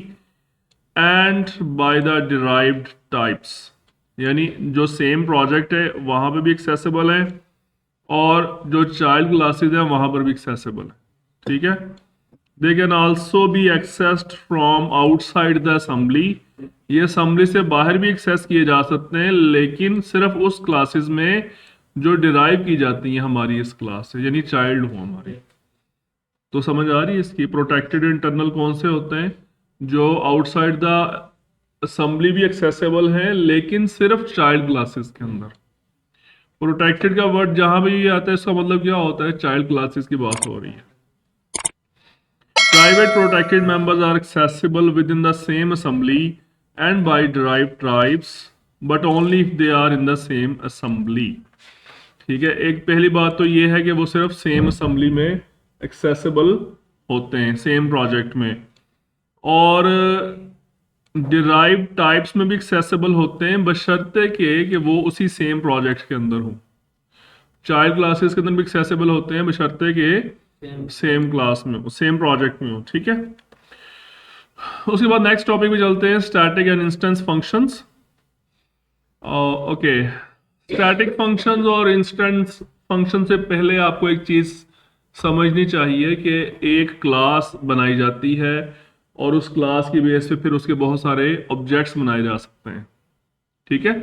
and by the derived types, यानी जो सेम प्रोजेक्ट है वहां पे भी एक्सेसिबल है और जो चाइल्ड क्लासेस हैं वहां पर भी एक्सेसिबल है। ठीक है, they can also be accessed from outside the assembly, ये असेंबली से बाहर भी एक्सेस किए जा सकते हैं, लेकिन सिर्फ उस क्लासेस में जो डिराइव की जाती हैं हमारी इस क्लास से, यानी चाइल्ड हो हमारी। तो समझ आ रही है इसकी? प्रोटेक्टेड इंटरनल कौन से होते हैं? जो आउटसाइड द असेंबली भी एक्सेसिबल हैं, लेकिन सिर्फ चाइल्ड क्लासेस के अंदर। प्रोटेक्टेड का वर्ड जहां भी आता है इसका मतलब क्या होता है? चाइल्ड क्लासेस की बात हो रही है। Private protected members are accessible within the same assembly and by derived tribes, but only if they are in the same assembly. ठीक है, एक पहली बात तो ये है कि वो सिर्फ सेम असेंबली में एक्सेसिबल होते हैं, सेम प्रोजेक्ट में, और डिराइव टाइप्स में भी एक्सेसिबल होते हैं बशर्ते कि वो उसी सेम प्रोजेक्ट के अंदर हो। चाइल्ड क्लासेस के अंदर भी एक्सेसिबल होते हैं बशर्ते कि सेम क्लास में, सेम प्रोजेक्ट में हो। ठीक है, उसके बाद नेक्स्ट टॉपिक पे चलते हैं, static and instance functions. Okay, static functions और इंस्टेंस फंक्शन से पहले आपको एक चीज़ समझनी चाहिए कि एक क्लास बनाई जाती है और उस क्लास की बेस पे फिर उसके बहुत सारे ऑब्जेक्ट्स बनाए जा सकते हैं। ठीक है,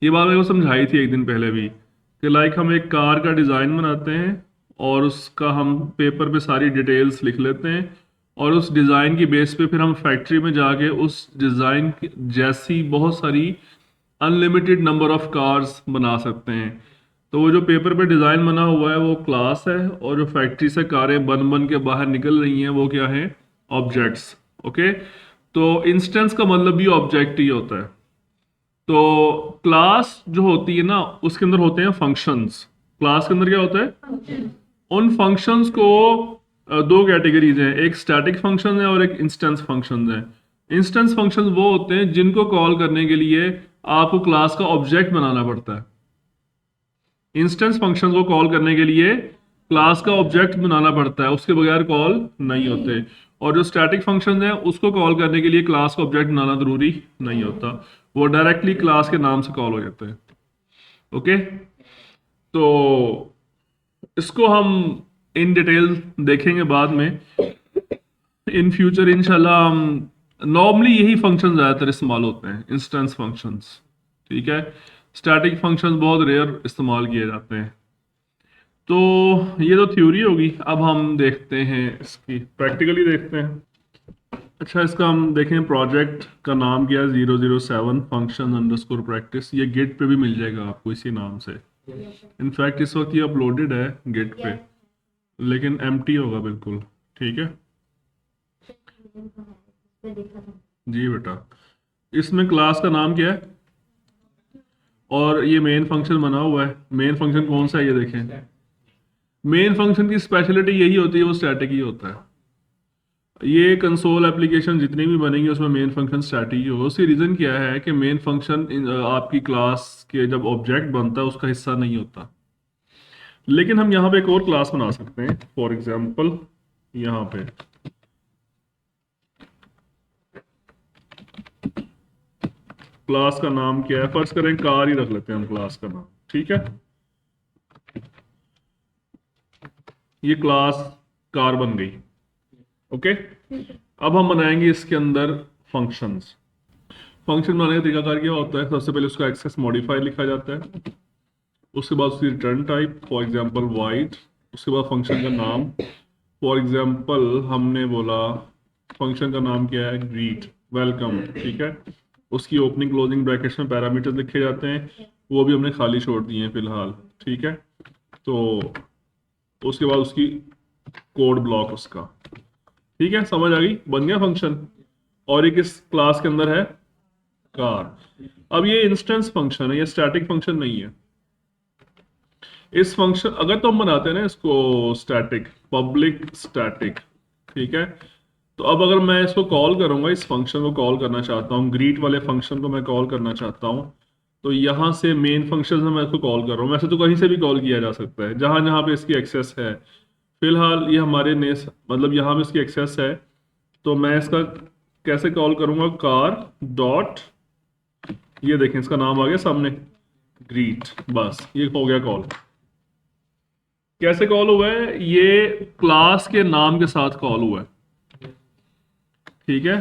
ये बात मैंने समझाई थी एक दिन पहले भी कि लाइक हम एक कार का डिज़ाइन बनाते हैं और उसका हम पेपर पे सारी डिटेल्स लिख लेते हैं और उस डिज़ाइन की बेस पे फिर हम फैक्ट्री में जाके उस डिज़ाइन जैसी बहुत सारी अनलिमिटेड नंबर ऑफ कार्स बना सकते हैं। तो वो जो पेपर पे डिज़ाइन बना हुआ है वो क्लास है, और जो फैक्ट्री से कारें बन बन के बाहर निकल रही हैं वो क्या है, ऑब्जेक्ट्स। ओके, तो इंस्टेंस का मतलब भी ऑब्जेक्ट ही होता है। तो क्लास जो होती है ना उसके अंदर होते हैं फंक्शंस। क्लास के अंदर क्या होता है, उन फंक्शंस को दो कैटेगरीज हैं, एक स्टैटिक फंक्शन है और एक इंस्टेंस फंक्शन है। इंस्टेंस फंक्शंस वो होते हैं जिनको कॉल करने के लिए आपको क्लास का ऑब्जेक्ट बनाना पड़ता है। इंस्टेंस फंक्शन को कॉल करने के लिए क्लास का ऑब्जेक्ट बनाना पड़ता है, उसके बगैर कॉल नहीं होते। और जो स्टैटिक फंक्शन है उसको कॉल करने के लिए क्लास का ऑब्जेक्ट बनाना जरूरी नहीं होता, वो डायरेक्टली क्लास के नाम से कॉल हो जाते हैं। ओके, तो इसको हम इन डिटेल देखेंगे बाद में इन फ्यूचर इंशाल्लाह। हम नॉर्मली यही फंक्शन ज़्यादातर इस्तेमाल होते हैं, इंस्टेंस फंक्शंस। ठीक है, स्टैटिक फंक्शंस बहुत रेयर इस्तेमाल किए जाते हैं। तो ये तो थ्योरी होगी, अब हम देखते हैं इसकी प्रैक्टिकली देखते हैं। अच्छा, इसका हम देखें, प्रोजेक्ट का नाम क्या है, 007 फंक्शन अंडरस्कोर प्रैक्टिस। ये गिट पे भी मिल जाएगा आपको इसी नाम से। इनफैक्ट इस वक्त ये अपलोडेड है गिट पे, लेकिन एम्प्टी होगा बिल्कुल। ठीक है जी बेटा, इसमें क्लास का नाम क्या है और ये मेन फंक्शन बना हुआ है। मेन फंक्शन कौन सा है ये देखें, मेन फंक्शन की स्पेशलिटी यही होती है, वो स्टैटिक ही होता है। ये कंसोल एप्लीकेशन जितनी भी बनेंगी उसमें मेन फंक्शन स्टैटिक ही होगा। उसकी रीज़न क्या है कि मेन फंक्शन आपकी क्लास के जब ऑब्जेक्ट बनता है उसका हिस्सा नहीं होता। लेकिन हम यहाँ पे एक और क्लास बना सकते हैं। फॉर एग्जाम्पल यहाँ पे क्लास का नाम क्या है, फर्ज करें कार ही रख लेते हैं हम क्लास का नाम। ठीक है, ये क्लास कार बन गई। ओके, अब हम बनाएंगे इसके अंदर फंक्शंस। फंक्शन बनाने का तरीकाकार क्या होता है, सबसे पहले उसका एक्सेस मॉडिफायर लिखा जाता है, उसके बाद उसकी return type, for example wide, उसके बाद फंक्शन का नाम। फॉर एग्जांपल हमने बोला फंक्शन का नाम क्या है, ग्रीट, वेलकम। ठीक है, उसकी ओपनिंग क्लोजिंग ब्रैकेट्स में पैरामीटर्स लिखे जाते हैं, वो भी हमने खाली छोड़ दिए हैं फिलहाल। ठीक है, तो उसके बाद उसकी कोड ब्लॉक उसका। ठीक है, समझ आ गई, बन गया फंक्शन। और ये किस क्लास के अंदर है, कार। अब ये इंस्टेंस फंक्शन है, ये स्टैटिक फंक्शन नहीं है। इस फंक्शन अगर तो हम बनाते हैं ना इसको स्टैटिक, पब्लिक स्टैटिक। ठीक है, तो अब अगर मैं इसको कॉल करूंगा, इस फंक्शन को कॉल करना चाहता हूँ, ग्रीट वाले फंक्शन को मैं कॉल करना चाहता हूँ, तो यहाँ से मेन फंक्शन में मैं इसको कॉल कर रहा हूँ। वैसे तो कहीं से भी कॉल किया जा सकता है जहाँ जहाँ पे इसकी एक्सेस है। फिलहाल ये हमारे ने मतलब यहाँ पे इसकी एक्सेस है, तो मैं इसका कैसे कॉल करूँगा, कार डॉट, ये देखें इसका नाम आ गया सामने, ग्रीट। बस ये हो गया कॉल। कैसे कॉल हुआ है, ये क्लास के नाम के साथ कॉल हुआ है। ठीक है,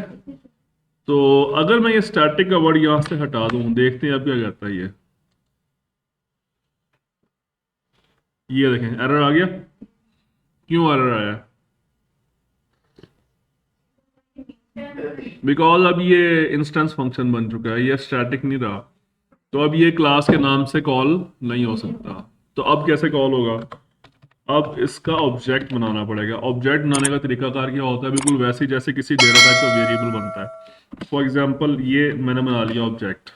तो अगर मैं ये स्टैटिक का वर्ड यहां से हटा दूं, देखते हैं अब क्या कहता है ये देखें एरर आ गया। क्यों एरर आया, बिकॉज अब ये इंस्टेंस फंक्शन बन चुका है, ये स्टैटिक नहीं रहा, तो अब ये क्लास के नाम से कॉल नहीं हो सकता। तो अब कैसे कॉल होगा, अब इसका ऑब्जेक्ट बनाना पड़ेगा। ऑब्जेक्ट बनाने का तरीकाकार क्या होता है, बिल्कुल वैसे ही जैसे किसी डेटा टाइप का वेरिएबल बनता है। फॉर एग्जांपल ये मैंने बना लिया ऑब्जेक्ट,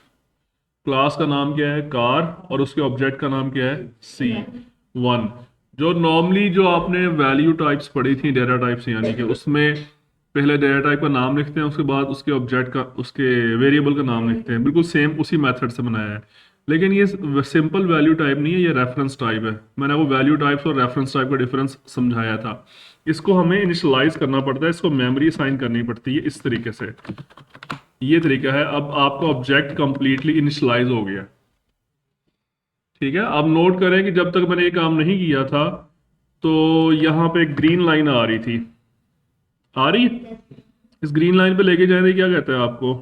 क्लास का नाम क्या है कार, और उसके ऑब्जेक्ट का नाम क्या है C1। जो नॉर्मली जो आपने वैल्यू टाइप्स पढ़ी थी, डेटा टाइप्स, यानी कि उसमें पहले डेटा टाइप का नाम लिखते हैं, उसके बाद उसके ऑब्जेक्ट का, उसके वेरिएबल का नाम लिखते हैं, बिल्कुल सेम उसी मेथड से बनाया है। लेकिन ये सिंपल वैल्यू टाइप नहीं है, ये रेफरेंस टाइप है। मैंने वो वैल्यू टाइप्स और रेफरेंस टाइप का डिफरेंस समझाया था। इसको हमें इनिशियलाइज करना पड़ता है, इसको मेमोरी असाइन करनी पड़ती है इस तरीके से। ये तरीका है। अब आपका ऑब्जेक्ट कंप्लीटली इनिशियलाइज हो गया। ठीक है, अब नोट करें कि जब तक मैंने ये काम नहीं किया था तो यहाँ पे एक ग्रीन लाइन आ रही थी, आ रही है। इस ग्रीन लाइन पे लेके जाने क्या कहते हैं आपको,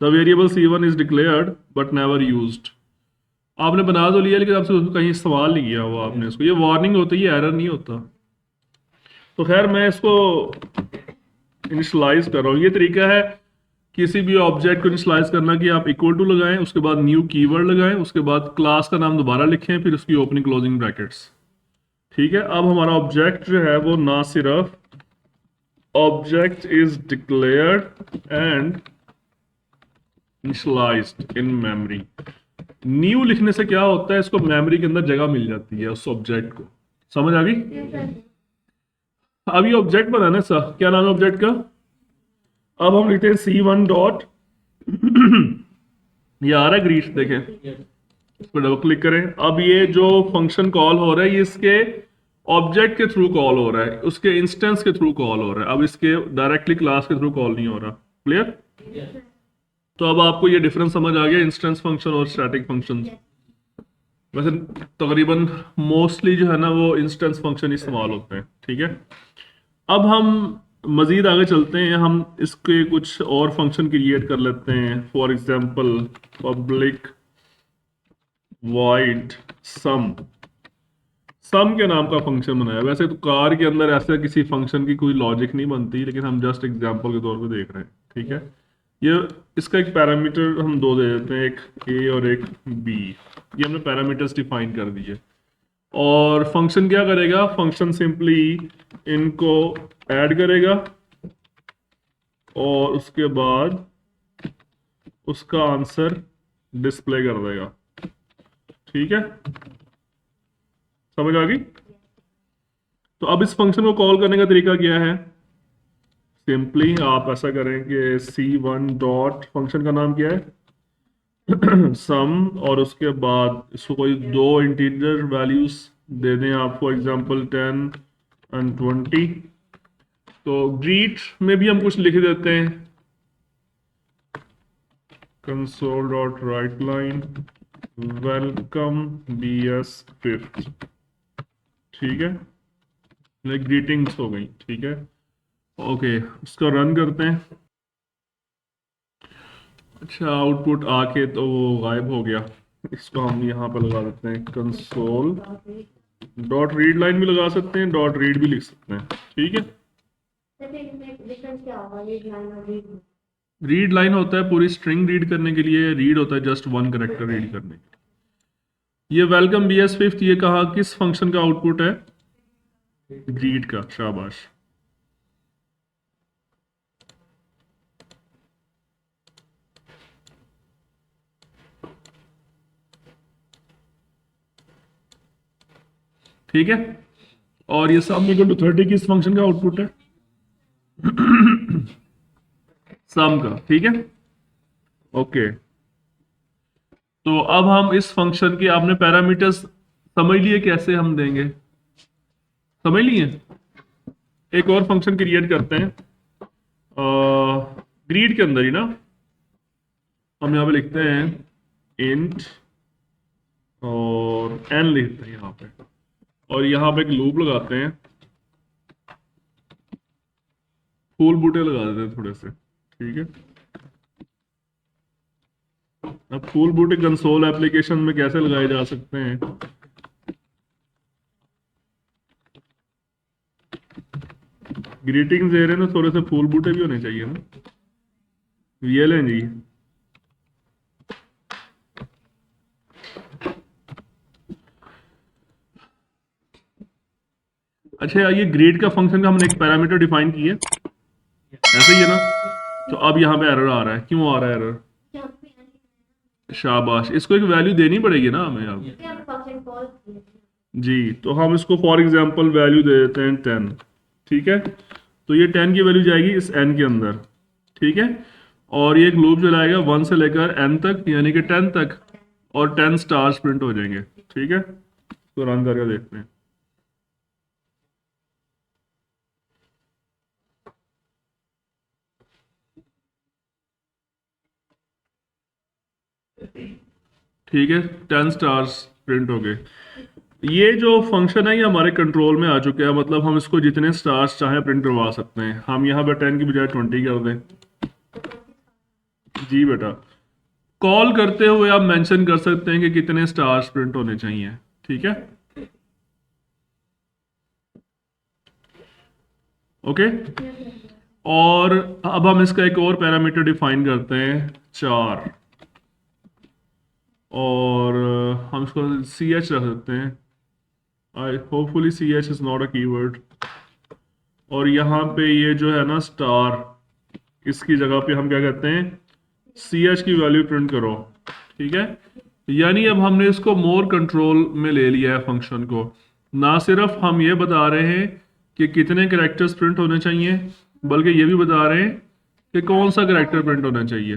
the variable C1 is declared but never used. आपने बना तो लिया लेकिन आपसे उसको कहीं इस्तेमाल नहीं किया हुआ आपने उसको। ये वार्निंग होती है, ये एरर नहीं होता। तो खैर मैं इसको इनिशियलाइज कर रहा हूँ। ये तरीका है किसी भी ऑब्जेक्ट को इनिशियलाइज करना कि आप इक्वल टू लगाएं, उसके बाद न्यू कीवर्ड लगाएं, उसके बाद क्लास का नाम दोबारा लिखें, फिर उसकी ओपनिंग क्लोजिंग ब्रैकेट्स। ठीक है, अब हमारा ऑब्जेक्ट जो है वो ना सिर्फ object is declared and initialised in memory. New लिखने से क्या होता है, इसको मेमोरी के अंदर जगह मिल जाती है उस ऑब्जेक्ट को। समझ आ गई। अब ये ऑब्जेक्ट बनाना है सर, क्या नाम है ऑब्जेक्ट का। अब हम लिखते हैं C1 डॉट ये आ रहा है ग्रीट, देखें, इस पर डबल क्लिक करें। अब ये जो फंक्शन कॉल हो रहा है ये इसके ऑब्जेक्ट के थ्रू कॉल हो रहा है, उसके इंस्टेंस के थ्रू कॉल हो रहा है। अब इसके डायरेक्टली क्लास के थ्रू कॉल नहीं हो रहा। क्लियर। तो अब आपको ये डिफरेंस समझ आ गया इंस्टेंस फंक्शन और स्टैटिक फंक्शन। वैसे तकरीबन मोस्टली जो है ना वो इंस्टेंस फंक्शन इस्तेमाल होते हैं। ठीक है, अब हम मजीद आगे चलते हैं, हम इसके कुछ और फंक्शन क्रिएट कर लेते हैं। फॉर एग्जांपल पब्लिक वॉइड सम। सम के नाम का फंक्शन बनाया। वैसे तो कार के अंदर ऐसे किसी फंक्शन की कोई लॉजिक नहीं बनती, लेकिन हम जस्ट एग्जांपल के तौर पे देख रहे हैं। ठीक है, ये इसका एक पैरामीटर हम दो दे देते हैं, एक A और एक B। ये हमने पैरामीटर्स डिफाइन कर दिए। और फंक्शन क्या करेगा, फंक्शन सिंपली इनको ऐड करेगा और उसके बाद उसका आंसर डिस्प्ले कर देगा। ठीक है, समझ आ गई। तो अब इस फंक्शन को कॉल करने का तरीका क्या है, सिंपली आप ऐसा करेंगे C1 डॉट फंक्शन का नाम क्या है सम, और उसके बाद इसको कोई दो इंटीजर वैल्यूज दे दें आप, फॉर एग्जांपल 10 एंड 20। तो ग्रीट में भी हम कुछ लिख देते हैं, console dot right line welcome BS5। ठीक है, ग्रीटिंग्स हो गई। ठीक है, ओके, उसको रन करते हैं। अच्छा, आउटपुट आके तो वो गायब हो गया। इसको हम यहाँ पर लगा देते हैं कंसोल डॉट रीड लाइन भी लगा सकते हैं, डॉट रीड भी लिख सकते हैं। ठीक है, डिफरेंस क्या होगा रीड लाइन और रीड। रीड लाइन होता है पूरी स्ट्रिंग रीड करने के लिए, रीड होता है जस्ट वन कैरेक्टर रीड करने के लिए। ये वेलकम BS5 ये कहा किस फंक्शन का आउटपुट है, ग्रीट का। शाबाश। ठीक है, और ये सम इक्वल टू 30 किस फंक्शन का आउटपुट है, सम का। ठीक है, ओके। तो अब हम इस फंक्शन के, आपने पैरामीटर्स समझ लिए कैसे हम देंगे, समझ लिए। एक और फंक्शन क्रिएट करते हैं ग्रीड के अंदर ही ना। हम यहाँ पे लिखते हैं इंट और n लिखते हैं यहाँ पे, और यहाँ पे एक लूप लगाते हैं, फूल बूटे लगा देते हैं थोड़े से। ठीक है, अब फूल बूटे कंसोल एप्लीकेशन में कैसे लगाए जा सकते हैं, ग्रीटिंग्स दे रहे हैं ना, थोड़े से फूल बूटे भी होने चाहिए ना। ये लें जी, अच्छा, ये ग्रेड का फंक्शन का हमने एक पैरामीटर डिफाइन किया, ऐसे ही है ना? तो अब यहाँ पे एरर आ रहा है, क्यों आ रहा है एरर? यहाँ पे यानी शाबाश, इसको एक वैल्यू देनी पड़ेगी ना हमें अब। यहाँ पे फंक्शन कॉल किया। जी, तो हम इसको फॉर एग्जांपल वैल्यू दे देते हैं 10, ठीक है? तो ये 10 की वैल्यू जाएगी इस n के अंदर, ठीक है? और ये एक लूप चलाएगा 1 से लेकर n तक, यानी कि 10 तक, और 10 स्टार्स प्रिंट हो जाएंगे, ठीक है? तो रन करके देखते हैं। ठीक है, 10 स्टार्स प्रिंट हो गए। ये जो फंक्शन है ये हमारे कंट्रोल में आ चुका है, मतलब हम इसको जितने स्टार्स चाहे प्रिंट करवा सकते हैं। हम यहाँ पे 10 की बजाय 20 कर दें। जी बेटा, कॉल करते हुए आप मेंशन कर सकते हैं कि कितने स्टार्स प्रिंट होने चाहिए, ठीक है? ओके। और अब हम इसका एक और पैरामीटर डिफाइन करते हैं 4, और हम इसको सी एच रख सकते हैं। I hopefully C H is not a keyword. और यहाँ पे ये जो है ना स्टार, इसकी जगह पे हम क्या कहते हैं, सी एच की वैल्यू प्रिंट करो, ठीक है? यानी अब हमने इसको मोर कंट्रोल में ले लिया है फंक्शन को। ना सिर्फ हम ये बता रहे हैं कि कितने कैरेक्टर्स प्रिंट होने चाहिए, बल्कि ये भी बता रहे हैं कि कौन सा कैरेक्टर प्रिंट होना चाहिए।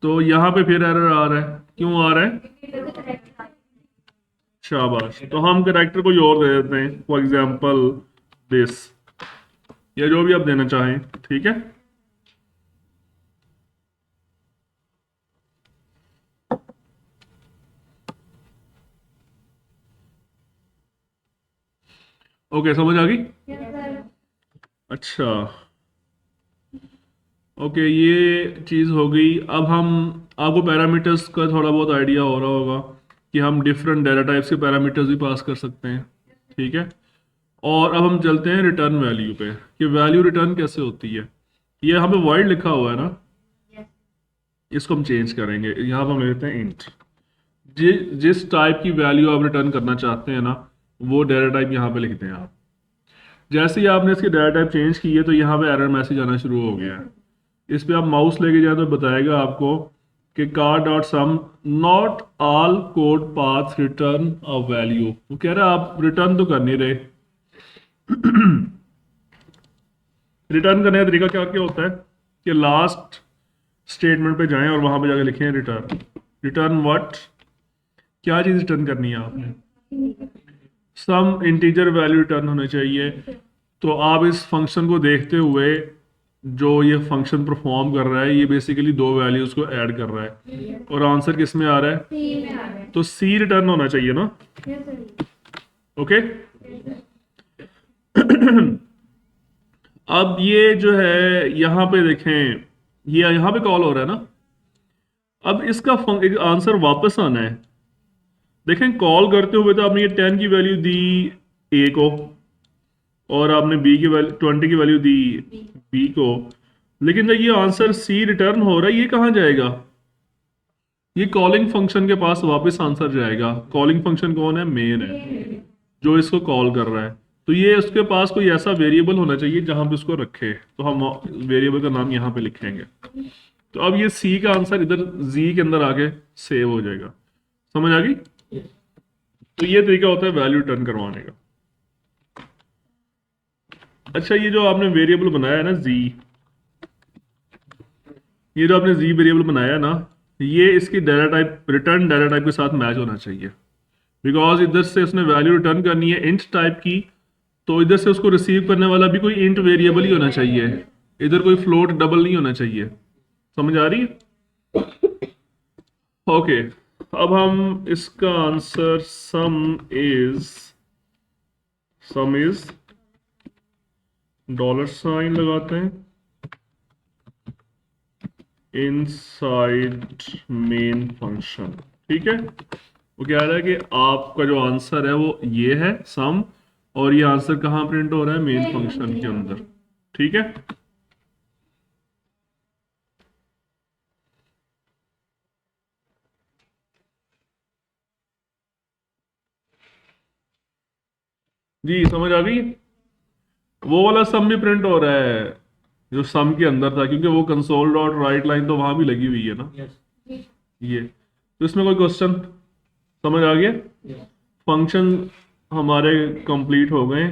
तो यहाँ पे फिर एरर आ रहा है, क्यों आ रहा है? शाबाश, तो हम कैरेक्टर कोई और दे देते हैं, फॉर एग्जाम्पल दिस, या जो भी आप देना चाहें, ठीक है? ओके, समझ आ गई? अच्छा, ओके, ये चीज़ हो गई। अब हम, आपको पैरामीटर्स का थोड़ा बहुत आइडिया हो रहा होगा कि हम डिफरेंट डाटा टाइप्स के पैरामीटर्स भी पास कर सकते हैं, ठीक है? और अब हम चलते हैं रिटर्न वैल्यू पे, कि वैल्यू रिटर्न कैसे होती है। ये हमें वॉइड लिखा हुआ है ना, इसको हम चेंज करेंगे। यहाँ पर हम लेते हैं इंट। जिस टाइप की वैल्यू आप रिटर्न करना चाहते हैं ना, वो डाटा टाइप यहाँ पे लिखते हैं आप। जैसे ही आपने इसकी डाटा टाइप चेंज की है तो यहाँ पे एरर मैसेज आना शुरू हो गया है। इस पे आप माउस लेके जाए तो बताएगा आपको कि car dot sum not all code path return a value. वो कह रहा है आप रिटर्न तो कर नहीं रहे। रिटर्न करने का तरीका क्या क्या होता है कि लास्ट स्टेटमेंट पे जाएं और वहां पे जाके लिखें रिटर्न। रिटर्न व्हाट, क्या चीज रिटर्न करनी है आपने? सम इंटीजर वैल्यू रिटर्न होना चाहिए। तो आप इस फंक्शन को देखते हुए, जो ये फंक्शन परफॉर्म कर रहा है, ये बेसिकली दो वैल्यूज को ऐड कर रहा है, और आंसर किस में आ रहा है? तो सी रिटर्न होना चाहिए ना, ओके? अब ये जो है यहाँ पे देखें, ये यहाँ पे कॉल हो रहा है ना। अब इसका एक आंसर वापस आना है। देखें, कॉल करते हुए तो आपने ये 10 की वैल्यू दी ए को, और आपने बी की वैल्यू 20 की वैल्यू दी बी को, लेकिन जब ये आंसर सी रिटर्न हो रहा है, ये कहाँ जाएगा? ये कॉलिंग फंक्शन के पास वापस आंसर जाएगा। कॉलिंग फंक्शन कौन है? मेन है, जो इसको कॉल कर रहा है। तो ये उसके पास कोई ऐसा वेरिएबल होना चाहिए जहां पे उसको रखे, तो हम वेरिएबल का नाम यहाँ पे लिखेंगे। तो अब ये सी का आंसर इधर जी के अंदर आके सेव हो जाएगा। समझ आ गई? तो ये तरीका होता है वैल्यू रिटर्न करवाने का। अच्छा, ये जो आपने वेरिएबल बनाया है ना जी, ये जो आपने जी वेरिएबल बनाया है ना, ये इसकी data type, return data type के साथ मैच होना चाहिए। बिकॉज इधर से उसने वैल्यू रिटर्न करनी है इंट टाइप की, तो इधर से उसको रिसीव करने वाला भी कोई इंट वेरिएबल ही होना चाहिए। इधर कोई फ्लोट डबल नहीं होना चाहिए। समझ आ रही है? ओके, अब हम इसका answer sum is dollar sign लगाते हैं इनसाइड मेन फंक्शन, ठीक है? वो कह रहा है कि आपका जो आंसर है वो ये है सम, और ये आंसर कहाँ प्रिंट हो रहा है? मेन फंक्शन के अंदर, ठीक है? जी समझ आ गई। वो वाला सम भी प्रिंट हो रहा है जो सम के अंदर था, क्योंकि वो कंसोल डॉट राइट लाइन तो वहां भी लगी हुई है ना। यस ये तो इसमें कोई क्वेश्चन समझ आ गया। यस फंक्शन हमारे कंप्लीट हो गए।